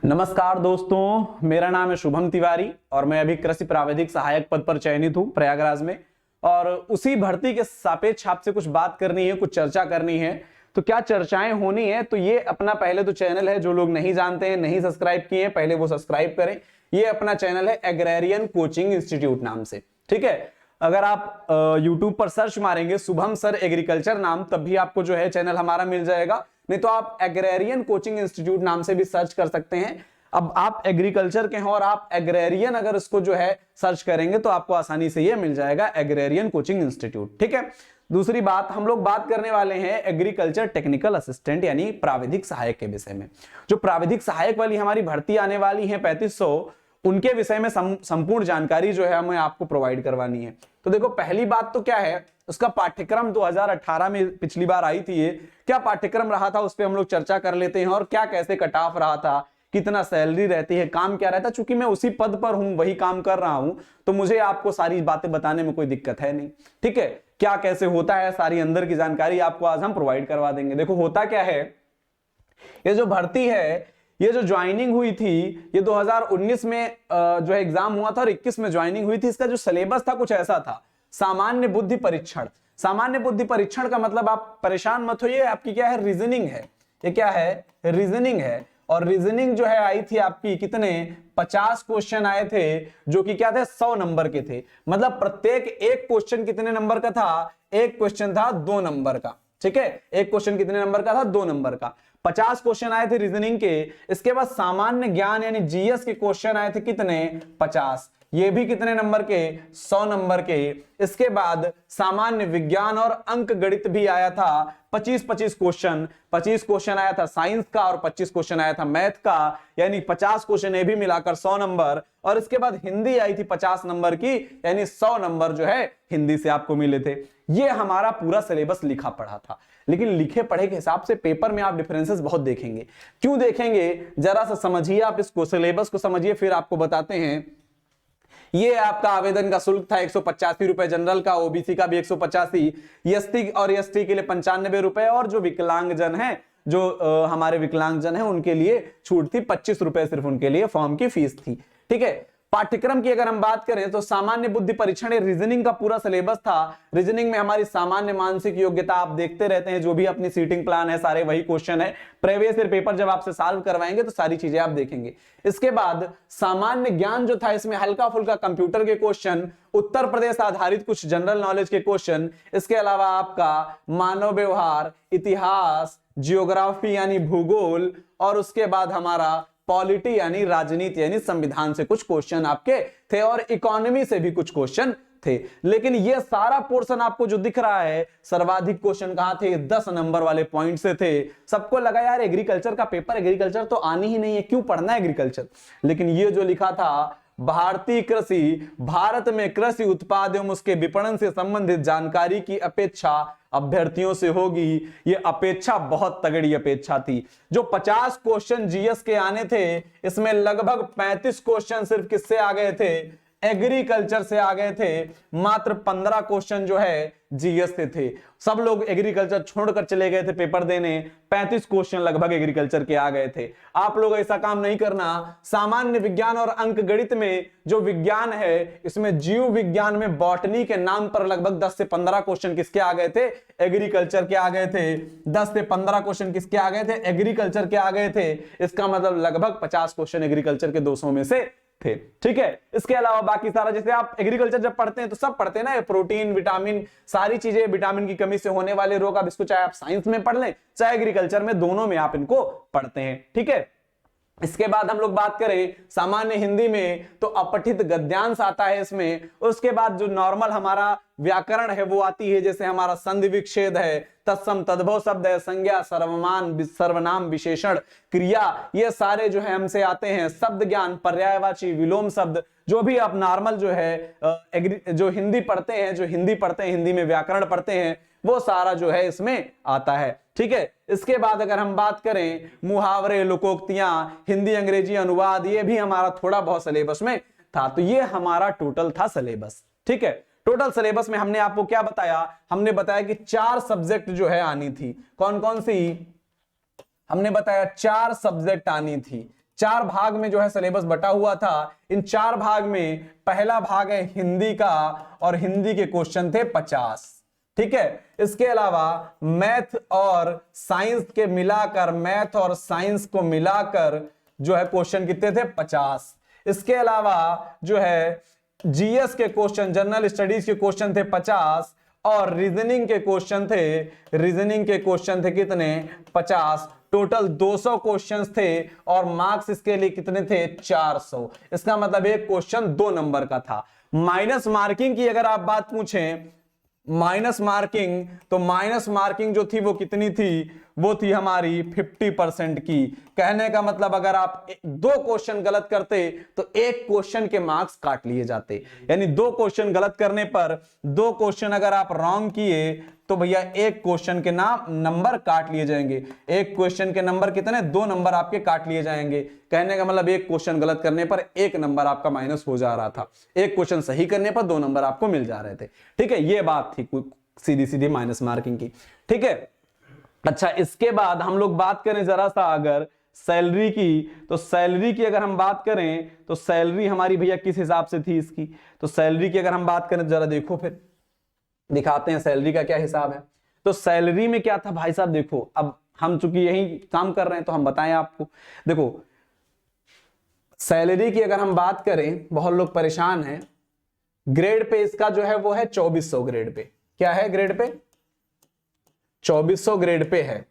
नमस्कार दोस्तों, मेरा नाम है शुभम तिवारी और मैं अभी कृषि प्राविधिक सहायक पद पर चयनित हूं प्रयागराज में। और उसी भर्ती के सापेक्ष आपसे कुछ बात करनी है, कुछ चर्चा करनी है। तो क्या चर्चाएं होनी है, तो ये अपना पहले तो चैनल है, जो लोग नहीं जानते हैं, नहीं सब्सक्राइब किए हैं, पहले वो सब्सक्राइब करें। ये अपना चैनल है एग्रेरियन कोचिंग इंस्टीट्यूट नाम से, ठीक है। अगर आप YouTube पर सर्च मारेंगे शुभम सर एग्रीकल्चर नाम, तब भी आपको जो है चैनल हमारा मिल जाएगा। नहीं तो आप एग्रेरियन कोचिंग इंस्टीट्यूट नाम से भी सर्च कर सकते हैं। अब आप एग्रीकल्चर के हैं और आप एग्रेरियन अगर इसको जो है सर्च करेंगे तो आपको आसानी से ये मिल जाएगा, एग्रेरियन कोचिंग इंस्टीट्यूट, ठीक है। दूसरी बात, हम लोग बात करने वाले हैं एग्रीकल्चर टेक्निकल असिस्टेंट यानी प्राविधिक सहायक के विषय में। जो प्राविधिक सहायक वाली हमारी भर्ती आने वाली है 3500, उनके विषय में संपूर्ण जानकारी जो है हमें आपको प्रोवाइड करवानी है। तो देखो, पहली बात तो क्या है, उसका पाठ्यक्रम 2018 में पिछली बार आई थी, ये क्या पाठ्यक्रम रहा था उस पर हम लोग चर्चा कर लेते हैं। और क्या कैसे कट ऑफ रहा था, कितना सैलरी रहती है, काम क्या रहता है। चूंकि मैं उसी पद पर हूं, वही काम कर रहा हूं, तो मुझे आपको सारी बातें बताने में कोई दिक्कत है नहीं, ठीक है। क्या कैसे होता है, सारी अंदर की जानकारी आपको आज हम प्रोवाइड करवा देंगे। देखो होता क्या है, ये जो भर्ती है, ये जो ज्वाइनिंग हुई थी, ये 2019 में जो है एग्जाम हुआ था और 21 में ज्वाइनिंग हुई थी। इसका जो सिलेबस था कुछ ऐसा था, सामान्य बुद्धि परीक्षण। सामान्य बुद्धि परीक्षण का मतलब, आप परेशान मत होइए, आपकी क्या है, रीजनिंग है। ये क्या है, रीजनिंग है। और रीजनिंग जो है आई थी आपकी कितने, 50 क्वेश्चन आए थे, जो कि क्या थे, 100 नंबर के थे। मतलब प्रत्येक एक क्वेश्चन कितने नंबर का था, एक क्वेश्चन था 2 नंबर का, ठीक है। एक क्वेश्चन कितने नंबर का था, 2 नंबर का। 50 क्वेश्चन आए थे रीजनिंग के। इसके बाद सामान्य ज्ञान यानी जीएस के क्वेश्चन आए थे कितने, 50। ये भी कितने नंबर के, 100 नंबर के। इसके बाद सामान्य विज्ञान और अंक गणित भी आया था, 25-25 क्वेश्चन। 25 क्वेश्चन आया था साइंस का और 25 क्वेश्चन आया था मैथ का, यानी 50 क्वेश्चन ये भी मिलाकर 100 नंबर। और इसके बाद हिंदी आई थी 50 नंबर की, यानी 100 नंबर जो है हिंदी से आपको मिले थे। ये हमारा पूरा सिलेबस लिखा पढ़ा था। लेकिन लिखे पढ़े के हिसाब से पेपर में आप डिफरेंसेस बहुत देखेंगे। क्यों देखेंगे, जरा सा समझिए आप इसको, सिलेबस को समझिए, फिर आपको बताते हैं। ये आपका आवेदन का शुल्क था 185 रुपए, जनरल का, ओबीसी का भी 185, एसटी और एसटी के लिए 95 रुपए, और जो विकलांगजन है, जो हमारे विकलांगजन है, उनके लिए छूट थी 25 रुपए, सिर्फ उनके लिए फॉर्म की फीस थी, ठीक है। पाठ्यक्रम की अगर हम बात करें तो सामान्य बुद्धि परीक्षण रीजनिंग का पूरा सिलेबस था। रीजनिंग में हमारी सामान्य मानसिक योग्यता, आप देखते रहते हैं जो भी अपनी सीटिंग प्लान है, सारे वही क्वेश्चन है। प्रीवियस ईयर पेपर जब आपसे सॉल्व करवाएंगे तो सारी चीजें आप देखेंगे। इसके बाद सामान्य ज्ञान जो था, इसमें हल्का फुल्का कंप्यूटर के क्वेश्चन, उत्तर प्रदेश आधारित कुछ जनरल नॉलेज के क्वेश्चन, इसके अलावा आपका मानव व्यवहार, इतिहास, जियोग्राफी यानी भूगोल, और उसके बाद हमारा पॉलिटी यानी राजनीति यानी संविधान से कुछ क्वेश्चन आपके थे, और इकोनॉमी से भी कुछ क्वेश्चन थे। लेकिन ये सारा पोर्शन आपको जो दिख रहा है, सर्वाधिक क्वेश्चन कहां थे, 10 नंबर वाले पॉइंट से थे। सबको लगा यार एग्रीकल्चर का पेपर, एग्रीकल्चर तो आनी ही नहीं है, क्यों पढ़ना है एग्रीकल्चर। लेकिन ये जो लिखा था, भारतीय कृषि, भारत में कृषि उत्पाद एवं उसके विपणन से संबंधित जानकारी की अपेक्षा अभ्यर्थियों से होगी। ये अपेक्षा बहुत तगड़ी अपेक्षा थी। जो 50 क्वेश्चन जीएस के आने थे, इसमें लगभग 35 क्वेश्चन सिर्फ किससे आ गए थे, एग्रीकल्चर से आ गए थे। मात्र 15 क्वेश्चन जो है जीएस से थे। सब लोग एग्रीकल्चर छोड़कर चले गए थे पेपर देने, 35 क्वेश्चन लगभग एग्रीकल्चर के आ गए थे। आप लोग ऐसा काम नहीं करना। सामान्य विज्ञान और अंक गणित में जो विज्ञान है, इसमें जीव विज्ञान में बॉटनी के नाम पर लगभग 10 से 15 क्वेश्चन किसके आ गए थे, एग्रीकल्चर के आ गए थे। 10 से 15 क्वेश्चन किसके आ गए थे, एग्रीकल्चर के आ गए थे। इसका मतलब लगभग 50 क्वेश्चन एग्रीकल्चर के 200 में से थे, ठीक है। इसके अलावा बाकी सारा, जैसे आप एग्रीकल्चर जब पढ़ते हैं तो सब पढ़ते हैं ना, प्रोटीन, विटामिन, सारी चीजें, विटामिन की कमी से होने वाले रोग, अब इसको चाहे आप साइंस में पढ़ लें चाहे एग्रीकल्चर में, दोनों में आप इनको पढ़ते हैं, ठीक है। इसके बाद हम लोग बात करें सामान्य हिंदी में, तो अपठित गद्यांश आता है इसमें। उसके बाद जो नॉर्मल हमारा व्याकरण है वो आती है, जैसे हमारा संधि विच्छेद है, तत्सम तद्भव शब्द है, संज्ञा, सर्वमान, सर्वनाम, विशेषण, क्रिया, ये सारे जो है हमसे आते हैं। शब्द ज्ञान, पर्यायवाची, विलोम शब्द, जो भी आप नॉर्मल जो है जो हिंदी पढ़ते हैं, हिंदी में व्याकरण पढ़ते हैं, वो सारा जो है इसमें आता है, ठीक है। इसके बाद अगर हम बात करें मुहावरे, लोकोक्तियां, हिंदी अंग्रेजी अनुवाद, ये भी हमारा थोड़ा बहुत सिलेबस में था। तो ये हमारा टोटल था सिलेबस, ठीक है। टोटल सिलेबस में हमने आपको क्या बताया, हमने बताया कि 4 सब्जेक्ट जो है आनी थी। कौन कौन सी, हमने बताया 4 सब्जेक्ट आनी थी। 4 भाग में जो है सिलेबस बटा हुआ था। इन 4 भाग में पहला भाग है हिंदी का, और हिंदी के क्वेश्चन थे 50, ठीक है। इसके अलावा मैथ और साइंस के मिलाकर, मैथ और साइंस को मिलाकर जो है क्वेश्चन कितने थे, 50। इसके अलावा जो है जीएस के क्वेश्चन, जनरल स्टडीज के क्वेश्चन थे 50, और रीजनिंग के क्वेश्चन थे कितने, 50। टोटल 200 क्वेश्चंस थे, और मार्क्स इसके लिए कितने थे, 400। इसका मतलब एक क्वेश्चन 2 नंबर का था। माइनस मार्किंग की अगर आप बात पूछें, माइनस मार्किंग, तो माइनस मार्किंग जो थी वो कितनी थी, वो थी हमारी 50% की। कहने का मतलब अगर आप 2 क्वेश्चन गलत करते तो 1 क्वेश्चन के मार्क्स काट लिए जाते। यानी 2 क्वेश्चन गलत करने पर, 2 क्वेश्चन अगर आप रॉन्ग किए तो भैया 1 क्वेश्चन के नंबर काट लिए जाएंगे। 1 क्वेश्चन के नंबर कितने, 2 नंबर आपके काट लिए जाएंगे। कहने का मतलब 1 क्वेश्चन गलत करने पर 1 नंबर आपका माइनस हो जा रहा था, 1 क्वेश्चन सही करने पर 2 नंबर आपको मिल जा रहे थे, ठीक है। ये बात थी सीधी सीधी माइनस मार्किंग की, ठीक है। अच्छा, इसके बाद हम लोग बात करें जरा सा अगर सैलरी की, तो सैलरी की अगर हम बात करें तो सैलरी हमारी भैया किस हिसाब से थी इसकी, तो सैलरी की अगर हम बात करें तो जरा देखो, फिर दिखाते हैं सैलरी का क्या हिसाब है। तो सैलरी में क्या था भाई साहब, देखो अब हम चूंकि यही काम कर रहे हैं तो हम बताएं आपको। देखो सैलरी की अगर हम बात करें, बहुत लोग परेशान हैं, ग्रेड पे इसका जो है वो है 2400 ग्रेड पे। क्या है ग्रेड पे, 2400 ग्रेड पे है।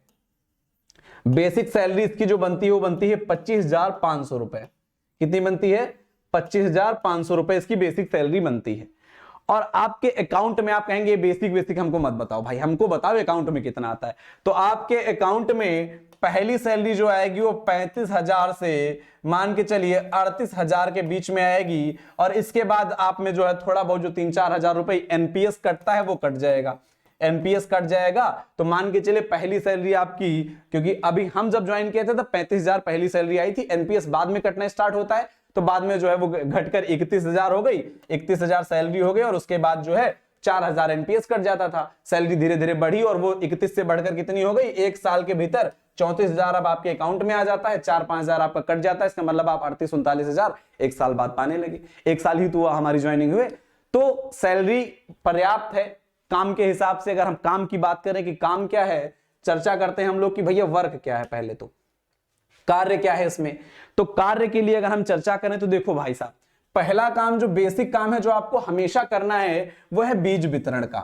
बेसिक सैलरी इसकी जो बनती है वो बनती है 25,500 रुपए। कितनी बनती है, 25,500 रुपए इसकी बेसिक सैलरी बनती है। और आपके अकाउंट में, आप कहेंगे बेसिक हमको मत बताओ भाई, हमको बताओ अकाउंट में कितना आता है। तो आपके अकाउंट में पहली सैलरी जो आएगी वो 35,000 से मान के चलिए 38,000 के बीच में आएगी। और इसके बाद आप में जो है थोड़ा बहुत जो 3-4 हजार रुपए एनपीएस कटता है वो कट जाएगा, एनपीएस कट जाएगा। तो मान के चले पहली सैलरी आपकी, क्योंकि अभी हम जब ज्वाइन किए थे तब 35,000 पहली सैलरी आई थी, एनपीएस बाद में कटना स्टार्ट होता है, तो बाद में जो है वो घटकर 31,000 हो गई, 31,000 सैलरी हो गई, और उसके बाद जो है 4,000 एनपीएस कट जाता था। सैलरी धीरे धीरे बढ़ी और वो 31 से बढ़कर कितनी हो गई, 1 साल के भीतर 34,000 अब आपके अकाउंट में आ जाता है, 4-5 हजार आपका कट जाता है। इसका मतलब आप 38-39,000 1 साल बाद पाने लगे। 1 साल ही तो हमारी ज्वाइनिंग हुए। तो सैलरी पर्याप्त है काम के हिसाब से। अगर हम काम की बात करें कि काम क्या है, चर्चा करते हैं हम लोग कि भैया वर्क क्या है, पहले तो कार्य क्या है इसमें। तो कार्य के लिए अगर हम चर्चा करें तो देखो भाई साहब, पहला काम जो बेसिक काम है जो आपको हमेशा करना है वो है बीज वितरण का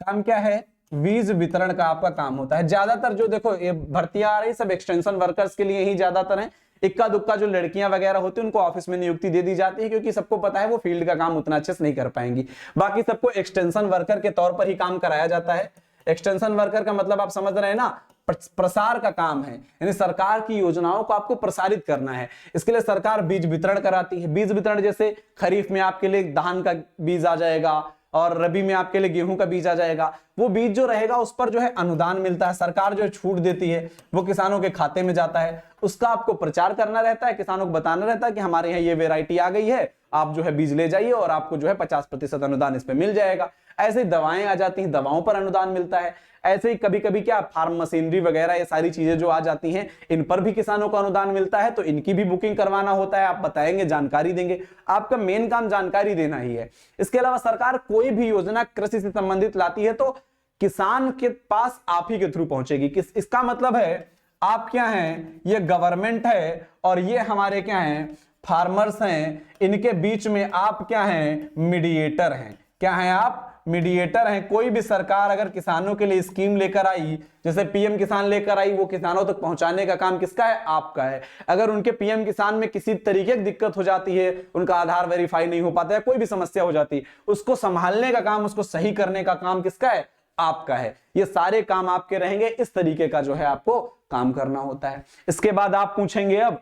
काम। क्या है, बीज वितरण का आपका काम होता है। ज्यादातर जो देखो ये भर्तियां आ रही सब एक्सटेंशन वर्कर्स के लिए ही ज्यादातर है। इक्का दुक्का जो लड़कियां वगैरह होती है उनको ऑफिस में नियुक्ति दे दी जाती है, क्योंकि सबको पता है वो फील्ड का काम उतना अच्छे से नहीं कर पाएंगी। बाकी सबको एक्सटेंशन वर्कर के तौर पर ही काम कराया जाता है। एक्सटेंशन वर्कर का मतलब आप समझ रहे हैं ना, प्रसार का काम है, यानी सरकार की योजनाओं को आपको प्रसारित करना है। इसके लिए सरकार बीज वितरण कराती है। बीज वितरण जैसे खरीफ में आपके लिए धान का बीज आ जाएगा और रबी में आपके लिए गेहूं का बीज आ जाएगा। वो बीज जो रहेगा उस पर जो है अनुदान मिलता है, सरकार जो है छूट देती है, वो किसानों के खाते में जाता है। उसका आपको प्रचार करना रहता है, किसानों को बताना रहता है कि हमारे यहाँ ये वेराइटी आ गई है, आप जो है बीज ले जाइए और आपको जो है 50% अनुदान इस पे मिल जाएगा। ऐसे ही दवाएं आ जाती हैं, दवाओं पर अनुदान मिलता है। ऐसे ही कभी कभी क्या फार्म मशीनरी वगैरह ये सारी चीजें जो आ जाती हैं इन पर भी किसानों को अनुदान मिलता है, तो इनकी भी बुकिंग करवाना होता है। आप बताएंगे, जानकारी देंगे, आपका मेन काम जानकारी देना ही है। इसके अलावा सरकार कोई भी योजना कृषि से संबंधित लाती है तो किसान के पास आप ही के थ्रू पहुंचेगी। इसका मतलब है आप क्या हैं, ये गवर्नमेंट है और ये हमारे क्या हैं, फार्मर्स हैं। इनके बीच में आप क्या हैं, मीडिएटर हैं। क्या हैं आप, मीडिएटर हैं। कोई भी सरकार अगर किसानों के लिए स्कीम लेकर आई, जैसे पीएम किसान लेकर आई, वो किसानों तक पहुंचाने का काम किसका है, आपका है। अगर उनके पीएम किसान में किसी तरीके की दिक्कत हो जाती है, उनका आधार वेरीफाई नहीं हो पाता है, कोई भी समस्या हो जाती है, उसको संभालने का काम, उसको सही करने का काम किसका है, आपका है। ये सारे काम आपके रहेंगे। इस तरीके का जो है आपको काम करना होता है। इसके बाद आप पूछेंगे अब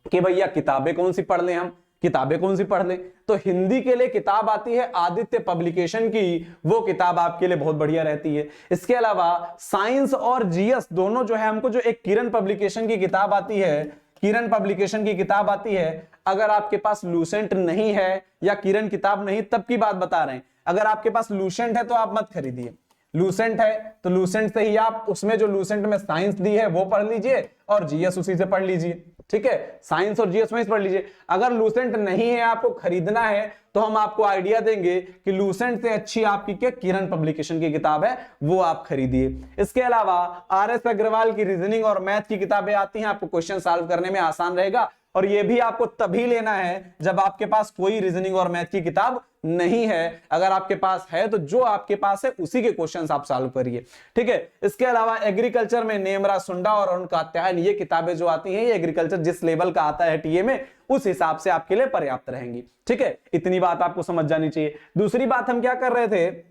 कि भैया किताबें कौन सी पढ़ लें, हम किताबें कौन सी पढ़ लें। तो हिंदी के लिए किताब आती है आदित्य पब्लिकेशन की, वो किताब आपके लिए बहुत बढ़िया रहती है। इसके अलावा साइंस और जीएस दोनों जो है, हमको जो एक किरण पब्लिकेशन की किताब आती है, किरण पब्लिकेशन की किताब आती है। अगर आपके पास लूसेंट नहीं है या किरण किताब नहीं, तब की बात बता रहे हैं। अगर आपके पास लूसेंट है तो आप मत खरीदिए। लूसेंट है तो लूसेंट से ही आप, उसमें जो लूसेंट में साइंस दी है वो पढ़ लीजिए, और जीएस उसी से पढ़ लीजिए, ठीक है, साइंस और जीएस वहीं से पढ़ लीजिए। अगर लूसेंट नहीं है, आपको खरीदना है, तो हम आपको आइडिया देंगे कि लूसेंट से अच्छी आपकी क्या किरण पब्लिकेशन की किताब है, वो आप खरीदिए। इसके अलावा आरएस अग्रवाल की रीजनिंग और मैथ की किताबें आती हैं, आपको क्वेश्चन सॉल्व करने में आसान रहेगा, और ये भी आपको तभी लेना है जब आपके पास कोई रीजनिंग और मैथ की किताब नहीं है। अगर आपके पास है तो जो आपके पास है उसी के क्वेश्चंस आप सॉल्व करिए, ठीक है। इसके अलावा एग्रीकल्चर में नेमरा सुंडा और अरुण कात्यायन, ये किताबें जो आती हैं, ये एग्रीकल्चर जिस लेवल का आता है टीए में, उस हिसाब से आपके लिए पर्याप्त रहेंगी, ठीक है। इतनी बात आपको समझ जानी चाहिए। दूसरी बात हम क्या कर रहे थे,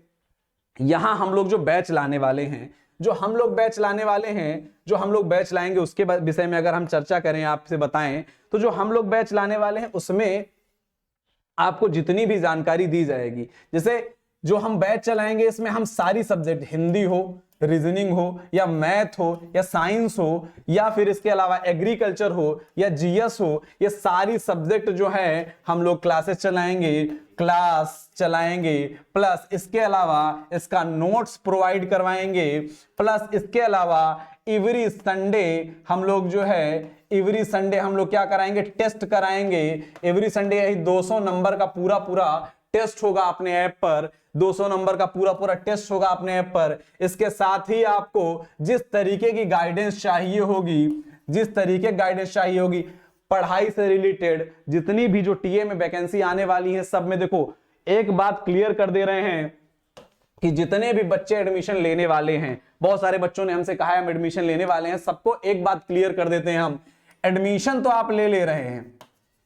यहां हम लोग जो बैच लाने वाले हैं, जो हम लोग बैच लाएंगे उसके विषय में अगर हम चर्चा करें, आपसे बताएं तो जो हम लोग बैच लाने वाले हैं उसमें आपको जितनी भी जानकारी दी जाएगी, जैसे जो हम बैच चलाएंगे इसमें हम सारी सब्जेक्ट, हिंदी हो, रीजनिंग हो, या मैथ हो, या साइंस हो, या फिर इसके अलावा एग्रीकल्चर हो, या जीएस हो, ये सारी सब्जेक्ट जो है हम लोग क्लास चलाएंगे, प्लस इसके अलावा इसका नोट्स प्रोवाइड करवाएंगे, प्लस इसके अलावा एवरी संडे हम लोग क्या कराएंगे, टेस्ट कराएंगे। एवरी संडे यही 200 नंबर का पूरा टेस्ट होगा अपने ऐप पर, 200 नंबर का पूरा टेस्ट होगा अपने ऐप पर। इसके साथ ही आपको जिस तरीके की गाइडेंस चाहिए होगी पढ़ाई से रिलेटेड, जितनी भी जो टीए में वैकेंसी आने वाली है, सब में देखो एक बात क्लियर कर दे रहे हैं कि जितने भी बच्चे एडमिशन लेने वाले हैं, बहुत सारे बच्चों ने हमसे कहा है हम एडमिशन लेने वाले हैं, सबको एक बात क्लियर कर देते हैं हम, एडमिशन तो आप ले रहे हैं,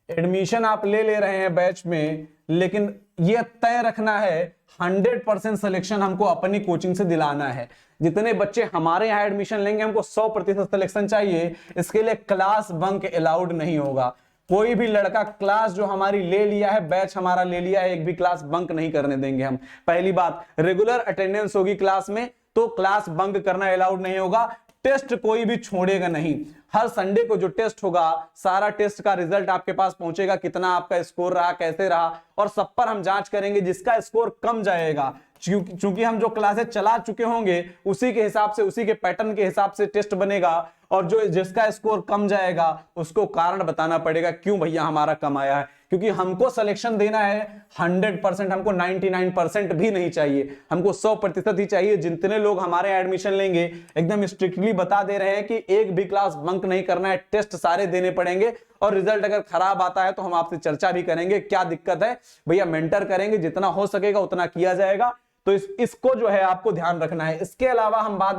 एडमिशन आप ले रहे हैं बैच में, लेकिन यह तय रखना है 100% सिलेक्शन हमको अपनी कोचिंग से दिलाना है। जितने बच्चे हमारे यहाँ एडमिशन लेंगे हमको 100% सिलेक्शन चाहिए। इसके लिए क्लास बंक अलाउड नहीं होगा। कोई भी लड़का क्लास जो हमारी ले लिया है, बैच हमारा ले लिया है, एक भी क्लास बंक नहीं करने देंगे हम। पहली बात, रेगुलर अटेंडेंस होगी क्लास में, तो क्लास बंक करना अलाउड नहीं होगा। टेस्ट कोई भी छोड़ेगा नहीं। हर संडे को जो टेस्ट होगा, सारा टेस्ट का रिजल्ट आपके पास पहुंचेगा, कितना आपका स्कोर रहा, कैसे रहा, और सब पर हम जांच करेंगे। जिसका स्कोर कम जाएगा, चूंकि हम जो क्लासेस चला चुके होंगे उसी के हिसाब से, उसी के पैटर्न के हिसाब से टेस्ट बनेगा, और जो जिसका स्कोर कम जाएगा उसको कारण बताना पड़ेगा, क्यों भैया हमारा कम आया है। क्योंकि हमको सिलेक्शन देना है 100%, हमको 99% भी नहीं चाहिए, हमको 100% ही चाहिए। जितने लोग हमारे एडमिशन लेंगे एकदम स्ट्रिक्टली बता दे रहे हैं कि एक भी क्लास बंक नहीं करना है, टेस्ट सारे देने पड़ेंगे, और रिजल्ट अगर खराब आता है तो हम आपसे चर्चा भी करेंगे, क्या दिक्कत है भैया, मेंटर करेंगे, जितना हो सकेगा उतना किया जाएगा। तो इसको जो है आपको ध्यान रखना है। इसके अलावा हम बात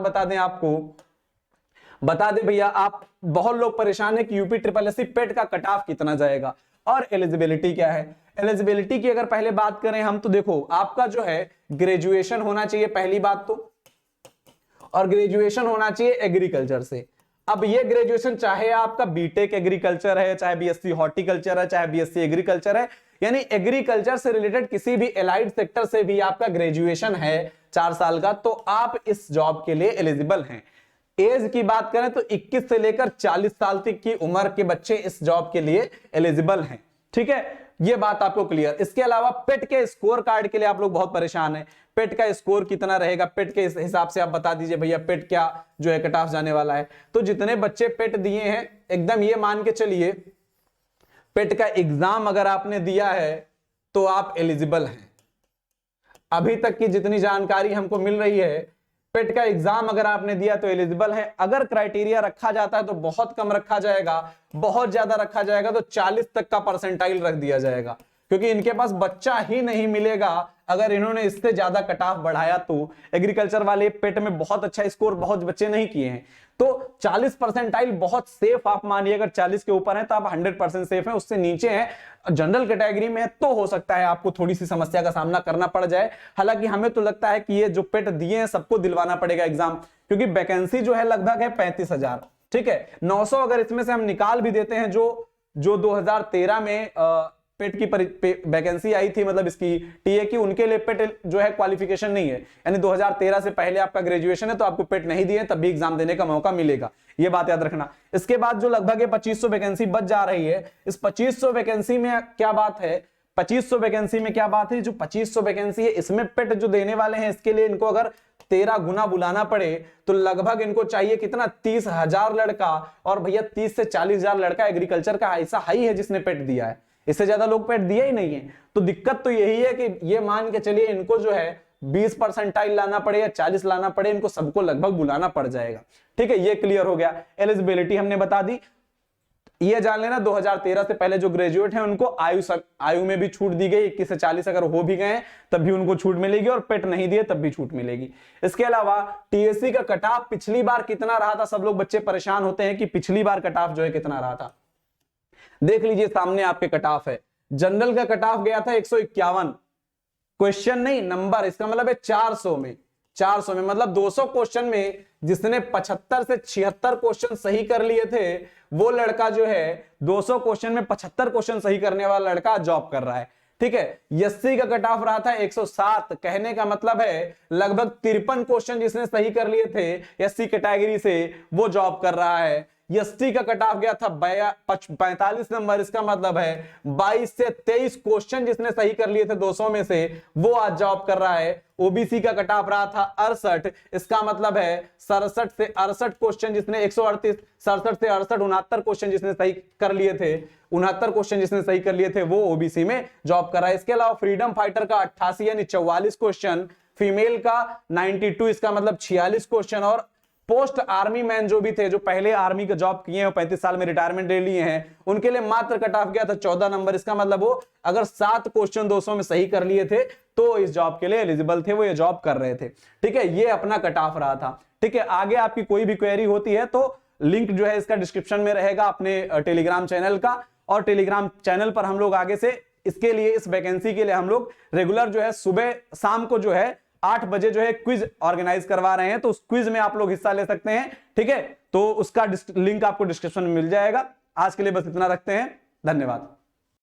बता दें भैया, आप बहुत लोग परेशान है कि यूपी SSSC पेट का कट ऑफ कितना जाएगा और एलिजिबिलिटी क्या है। एलिजिबिलिटी की अगर पहले बात करें हम, तो देखो आपका जो है ग्रेजुएशन होना चाहिए पहली बात तो, और ग्रेजुएशन होना चाहिए एग्रीकल्चर से। अब ये ग्रेजुएशन चाहे आपका बीटेक एग्रीकल्चर है, चाहे बीएससी हॉर्टिकल्चर है, चाहे बीएससी एग्रीकल्चर है, यानी एग्रीकल्चर से रिलेटेड किसी भी एलाइड सेक्टर से भी आपका ग्रेजुएशन है 4 साल का, तो आप इस जॉब के लिए एलिजिबल हैं। एज की बात करें तो 21 से लेकर 40 साल तक की उम्र के बच्चे इस जॉब के लिए एलिजिबल हैं, ठीक है, ये बात आपको क्लियर। इसके अलावा पेट के स्कोर कार्ड के लिए आप लोग बहुत परेशान हैं, पेट का स्कोर कितना रहेगा, पेट के हिसाब से आप बता दीजिए भैया पेट क्या जो है कट ऑफ जाने वाला है। तो जितने बच्चे पेट दिए हैं, एकदम ये मान के चलिए पेट का एग्जाम अगर आपने दिया है तो आप एलिजिबल हैं। अभी तक की जितनी जानकारी हमको मिल रही है, पेट का एग्जाम अगर आपने दिया तो एलिजिबल है। अगर क्राइटेरिया रखा जाता है तो बहुत कम रखा जाएगा, बहुत ज्यादा रखा जाएगा तो 40 तक का परसेंटाइल रख दिया जाएगा, क्योंकि इनके पास बच्चा ही नहीं मिलेगा अगर इन्होंने इससे ज्यादा कट ऑफ बढ़ाया तो। एग्रीकल्चर वाले पेट में बहुत अच्छा स्कोर बहुत बच्चे नहीं किए हैं, तो 40 परसेंटाइल बहुत सेफ आप मानिए। अगर 40 के ऊपर है तो आप 100% सेफ है, उससे नीचे है, जनरल कैटेगरी में है, तो हो सकता है आपको थोड़ी सी समस्या का सामना करना पड़ जाए। हालांकि हमें तो लगता है कि ये जो पेट दिए हैं सबको दिलवाना पड़ेगा एग्जाम, क्योंकि वैकेंसी जो है लगभग है 35,000, ठीक है। 900 अगर इसमें से हम निकाल भी देते हैं, जो 2013 में पेट की वैकेंसी आई थी, मतलब इसकी टीए की, उनके लिए पेट जो है क्वालिफिकेशन नहीं है, यानी 2013 से पहले आपका ग्रेजुएशन है तो आपको पेट नहीं दिए तब भी एग्जाम देने का मौका मिलेगा, ये बात याद रखना। इसके बाद जो लगभग 2500 वैकेंसी बच जा रही है, इस 2500 वैकेंसी में क्या बात है, 2500 वैकेंसी में क्या बात है, जो 2500 वैकेंसी है इसमें पेट जो देने वाले हैं इसके लिए इनको अगर 13 गुना बुलाना पड़े तो लगभग इनको चाहिए कितना 30,000 लड़का। और भैया 30 से 40,000 लड़का एग्रीकल्चर का ऐसा हाई है जिसने पेट दिया है, इससे ज्यादा लोग पेट दिया ही नहीं है। तो दिक्कत तो यही है कि ये मान के चलिए इनको जो है 20% लाना पड़े या 40 लाना पड़े, इनको सबको लगभग बुलाना पड़ जाएगा। ठीक है, ये क्लियर हो गया। एलिजिबिलिटी हमने बता दी। ये जान लेना 2013 से पहले जो ग्रेजुएट हैं उनको आयु में भी छूट दी गई, 21 से 40 अगर हो भी गए तब भी उनको छूट मिलेगी, और पेट नहीं दिए तब भी छूट मिलेगी। इसके अलावा टीएससी का कट ऑफ पिछली बार कितना रहा था, सब लोग बच्चे परेशान होते हैं कि पिछली बार कट ऑफ जो है कितना रहा था। देख लीजिए सामने आपके कट ऑफ है। जनरल का कट ऑफ गया था 151, क्वेश्चन नहीं नंबर, इसका मतलब है 400 में, 400 में मतलब 200 क्वेश्चन में जिसने 75 से 76 क्वेश्चन सही कर लिए थे, वो लड़का जो है 200 क्वेश्चन में 75 क्वेश्चन सही करने वाला लड़का जॉब कर रहा है। ठीक है, एससी का कट ऑफ रहा था 107, कहने का मतलब है लगभग 53 क्वेश्चन जिसने सही कर लिए थे एससी कैटेगरी से, वो जॉब कर रहा है। एसटी का कट ऑफ गया था 45 नंबर, इसका मतलब है 22 से 23 क्वेश्चन जिसने सही कर लिए थे 200 में से, वो आज जॉब कर रहा है। ओबीसी का कट ऑफ रहा था 68, इसका मतलब है 67 से 68 क्वेश्चन जिसने 138, 67 से 68 69 क्वेश्चन जिसने सही कर लिए थे, 69 क्वेश्चन जिसने सही कर लिए थे वो ओबीसी में जॉब कर रहा है। इसके अलावा फ्रीडम फाइटर का 88 यानी 44 क्वेश्चन, फीमेल का 92, इसका मतलब 46 क्वेश्चन, और पोस्ट आर्मी मैन जो भी थे, जो पहले आर्मी का जॉब किए हैं 35 साल में रिटायरमेंट ले लिए हैं, उनके लिए मात्र कट ऑफ गया था 14 नंबर। इसका मतलब वो अगर 7 क्वेश्चन 200 में सही कर लिए थे तो इस जॉब के लिए एलिजिबल थे, वो ये जॉब कर रहे थे। ठीक है, ये अपना कट ऑफ रहा था। ठीक है, आगे आपकी कोई भी क्वेरी होती है तो लिंक जो है इसका डिस्क्रिप्शन में रहेगा अपने टेलीग्राम चैनल का, और टेलीग्राम चैनल पर हम लोग आगे से इसके लिए, इस वैकेंसी के लिए हम लोग रेगुलर जो है सुबह शाम को जो है 8 बजे जो है क्विज ऑर्गेनाइज करवा रहे हैं, तो उस क्विज में आप लोग हिस्सा ले सकते हैं। ठीक है, तो उसका लिंक आपको डिस्क्रिप्शन में मिल जाएगा। आज के लिए बस इतना रखते हैं, धन्यवाद।